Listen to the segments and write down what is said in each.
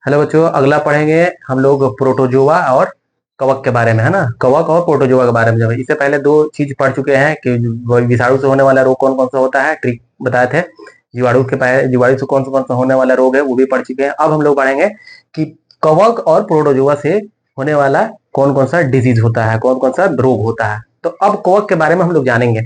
Hello बच्चों, अगला पढ़ेंगे हम लोग प्रोटोजोआ और कवक के बारे में, है ना। कवक और प्रोटोजोआ के बारे में। जब इससे पहले दो चीज पढ़ चुके हैं कि विषाणु से होने वाला रोग कौन कौन सा होता है, ट्रिक बताए थे। जीवाणु से कौन सा होने वाला रोग है वो भी पढ़ चुके हैं। अब हम लोग पढ़ेंगे कि कवक और प्रोटोजोआ से होने वाला कौन कौन सा डिजीज होता है, कौन कौन सा रोग होता है। तो अब कवक के बारे में हम लोग जानेंगे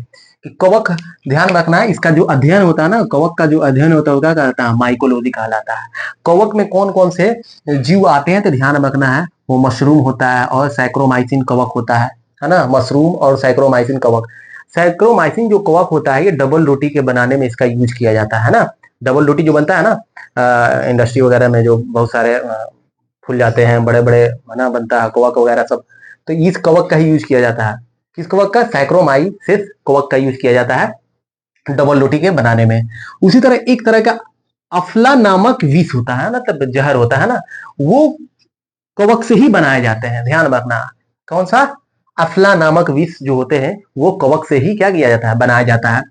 कि कवक, ध्यान रखना है, इसका जो अध्ययन होता है ना, कवक का जो अध्ययन होता है क्या कहलाता है, माइकोलॉजी कहलाता है। कवक में कौन कौन से जीव आते हैं तो ध्यान रखना है, वो मशरूम होता है और साइक्रोमाइसिन कवक होता है ना। मशरूम और साइक्रोमाइसिन कवक। साइक्रोमाइसिन जो कवक होता है ये डबल रोटी के बनाने में इसका यूज किया जाता है ना। डबल रोटी जो बनता है ना, इंडस्ट्री वगैरह में जो बहुत सारे फूल जाते हैं, बड़े बड़े है ना, बनता है कवक वगैरह सब, तो इस कवक का ही यूज किया जाता है। किस कवक का? साइक्रोमाइसिस कवक का यूज किया जाता है डबल रोटी के बनाने में। उसी तरह एक तरह का अफला नामक विष होता है ना, तब जहर होता है ना, वो कवक से ही बनाए जाते हैं। ध्यान रखना, कौन सा? अफला नामक विष जो होते हैं वो कवक से ही क्या किया जाता है, बनाया जाता है।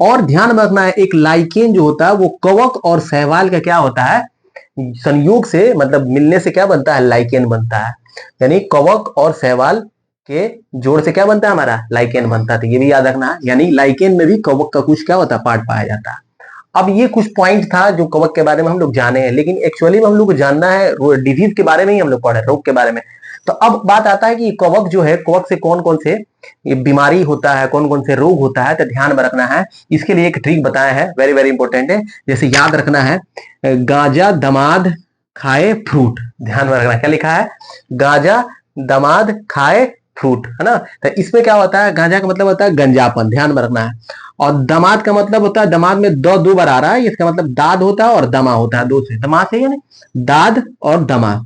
और ध्यान रखना है, एक लाइकेन जो होता है वो कवक और शैवाल का क्या होता है, संयोग से, मतलब मिलने से क्या बनता है, लाइकेन बनता है। यानी कवक और शैवाल के जोड़ से क्या बनता है, हमारा लाइकेन बनता है। तो ये भी याद रखना है, यानी लाइकेन में भी कवक का कुछ क्या होता है, पार्ट पाया जाता है। अब ये कुछ पॉइंट था जो कवक के बारे में हम लोग जाने हैं, लेकिन एक्चुअली में हम लोग को जानना है डिजीज के बारे में ही हम लोग पढ़े, रोग के बारे में। तो अब बात आता है कि कवक जो है, कवक से कौन कौन से ये बीमारी होता है, कौन कौन से रोग होता है, तो ध्यान में रखना है। इसके लिए एक ट्रिक बताया है, वेरी वेरी इंपॉर्टेंट है। जैसे याद रखना है, गांजा दमाद खाए फ्रूट। ध्यान में रखना, क्या लिखा है, गांजा दमाद खाए फ्रूट, है ना। तो इसमें क्या होता है, गांजा का मतलब होता है गंजापन, ध्यान में रखना है। और दमाद का मतलब होता है, दमाद में दो बार आ रहा है, इसका मतलब दाद होता है और दमा होता है, दो से दमा से, यानी दाद और दमा।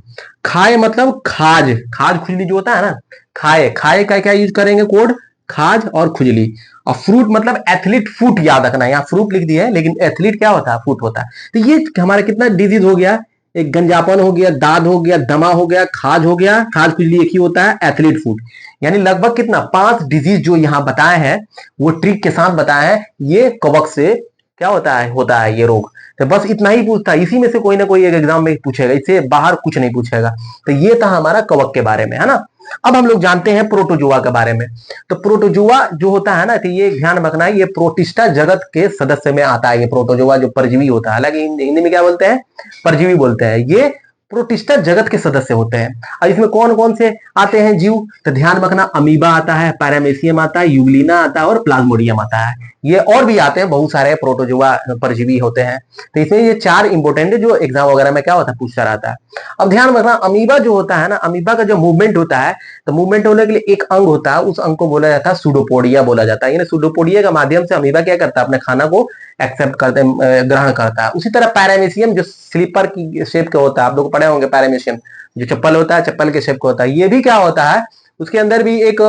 खाए मतलब खाज, खाज खुजली जो होता है ना, खाए, खाए का क्या यूज करेंगे कोड, खाज और खुजली। और फ्रूट मतलब एथलीट फुट, याद रखना, यहाँ फ्रूट लिख दिया है लेकिन एथलीट क्या होता है, फुट होता है। तो ये हमारा कितना डिजीज हो गया, एक गंजापन हो गया, दाद हो गया, दमा हो गया, खाज हो गया, खाज खुजली एक ही होता है, एथलीट फुट। यानी लगभग कितना, 5 डिजीज जो यहाँ बताए हैं, वो ट्रिक के साथ बताए हैं, ये कवक से क्या होता है ये रोग। तो बस इतना ही पूछता है, इसी में से कोई ना कोई एक एग्जाम में पूछेगा, इससे बाहर कुछ नहीं पूछेगा। तो ये था हमारा कवक के बारे में, है ना। अब हम लोग जानते हैं प्रोटोजोआ के बारे में। तो प्रोटोजोआ जो होता है ना, तो ये ध्यान रखना है, ये प्रोटिस्टा जगत के सदस्य में आता है। ये प्रोटोजोआ जो परजीवी होता है, हालांकि हिंदी में क्या बोलते हैं, परजीवी बोलते हैं, ये प्रोटिस्टा जगत के सदस्य होते हैं। और इसमें कौन कौन से आते हैं जीव, तो ध्यान रखना, अमीबा आता है, पैरामेसियम आता है, यूग्लिना आता है और प्लाज्मोडियम आता है। ये और भी आते हैं, बहुत सारे प्रोटोजोआ परजीवी होते हैं। तो इसमें ये 4 इंपोर्टेंट है जो एग्जाम वगैरह में क्या होता है, पूछता रहता है। अब ध्यान रखना, अमीबा जो होता है ना, अमीबा का जो मूवमेंट होता है, तो मूवमेंट होने के लिए एक अंग होता है, उस अंग को बोला जाता है सूडोपोडिया बोला जाता है। यानी सूडोपोडिया के माध्यम से अमीबा क्या करता है, अपने खाना को एक्सेप्ट करते, ग्रहण करता है। उसी तरह पैरामेसियम जो स्लीपर की शेप का होता है, आप लोग पढ़े होंगे, पैरामेसियम जो चप्पल होता है, चप्पल के शेप का होता है, ये भी क्या होता है, उसके अंदर भी एक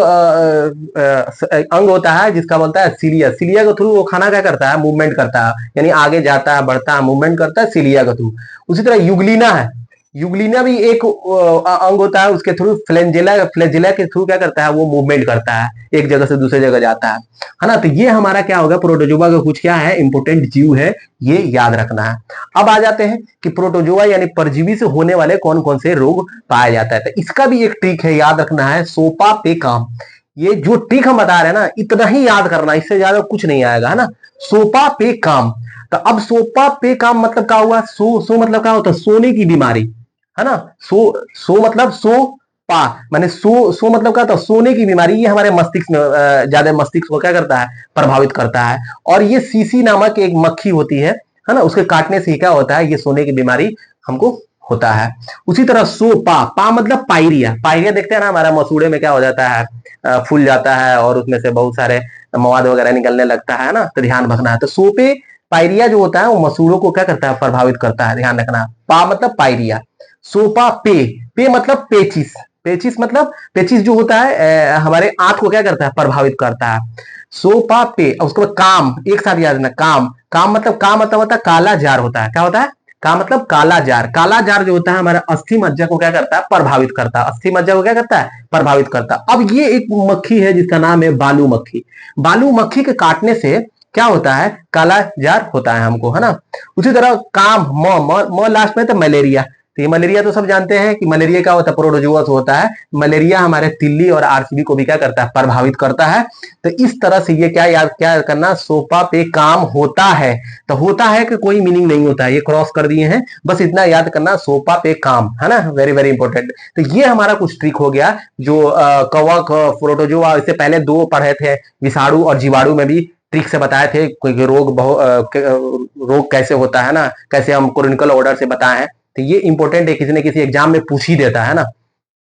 अंग होता है जिसका बोलता है सीलिया। सीलिया के थ्रू वो खाना क्या करता है, मूवमेंट करता है, यानी आगे जाता है, बढ़ता है, मूवमेंट करता है सीलिया के थ्रू। उसी तरह युगलिना है, युगलिना भी एक अंग होता है, उसके थ्रू फ्लैजिला के थ्रू क्या करता है, वो मूवमेंट करता है, एक जगह से दूसरे जगह जाता है ना। तो ये हमारा क्या होगा, प्रोटोजोआ का कुछ क्या है, इंपोर्टेंट जीव है, ये याद रखना है। अब आ जाते हैं कि प्रोटोजोआ यानी परजीवी से होने वाले कौन कौन से रोग पाया जाता है। तो इसका भी एक ट्रिक है, याद रखना है, सोपा पे काम। ये जो ट्रिक हम बता रहे हैं ना, इतना ही याद करना, इससे ज्यादा कुछ नहीं आएगा, है ना। सोपा पे काम। तो अब सोपा पे काम मतलब क्या हुआ, सो मतलब क्या होता है, सोने की बीमारी, है ना। सो मतलब सो पा, माने सो मतलब क्या होता है, सोने की बीमारी। ये हमारे मस्तिष्क में ज्यादा, मस्तिष्क को क्या करता है, प्रभावित करता है। और ये सीसी नामक एक मक्खी होती है ना, उसके काटने से क्या होता है, ये सोने की बीमारी हमको होता है। उसी तरह सो पा मतलब पायरिया। पायरिया देखते हैं ना, हमारा मसूड़े में क्या हो जाता है, फूल जाता है और उसमें से बहुत सारे मवाद वगैरह निकलने लगता है ना। तो ध्यान रखना है, तो सो पे पायरिया जो होता है वो मसूड़ों को क्या करता है, प्रभावित करता है, ध्यान रखना। पा मतलब पायरिया। सोपा पे, पे मतलब पेचिस। पेचिस मतलब, पेचिस जो होता है हमारे आंख को क्या करता है, प्रभावित करता है। सोपा पे। उसके बाद काम, एक साथ याद रखना, काम। काम मतलब होता है काला जार होता है, क्या होता है, का मतलब काला जार। काला जार जो होता है हमारा अस्थि मज्जा को क्या करता है, प्रभावित करता है, अस्थि मज्जा को क्या करता है, प्रभावित करता है। अब ये एक मक्खी है जिसका नाम है बालू मक्खी। बालू मक्खी के काटने से क्या होता है, काला जार होता है हमको, है ना। उसी तरह काम, म लास्ट में तो मलेरिया। तो ये मलेरिया तो सब जानते हैं कि मलेरिया क्या होता है, प्रोटोजुआ से होता है। मलेरिया हमारे तिल्ली और आरसीबी को भी क्या करता है, प्रभावित करता है। तो इस तरह से ये क्या करना, सोपा पे काम होता है। तो होता है कि कोई मीनिंग नहीं होता है, ये क्रॉस कर दिए हैं, बस इतना याद करना, सोपा पे काम, है ना, वेरी वेरी इंपॉर्टेंट। तो ये हमारा कुछ ट्रिक हो गया जो कवक, प्रोटोजुआ, इससे पहले दो पढ़े थे, विषाणु और जीवाणु में भी ट्रिक से बताए थे कोई रोग कैसे होता है ना, कैसे हम क्रोनिकल ऑर्डर से बताए हैं। तो ये इंपॉर्टेंट है, किसी न किसी एग्जाम में पूछ ही देता है ना।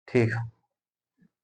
ठीक है।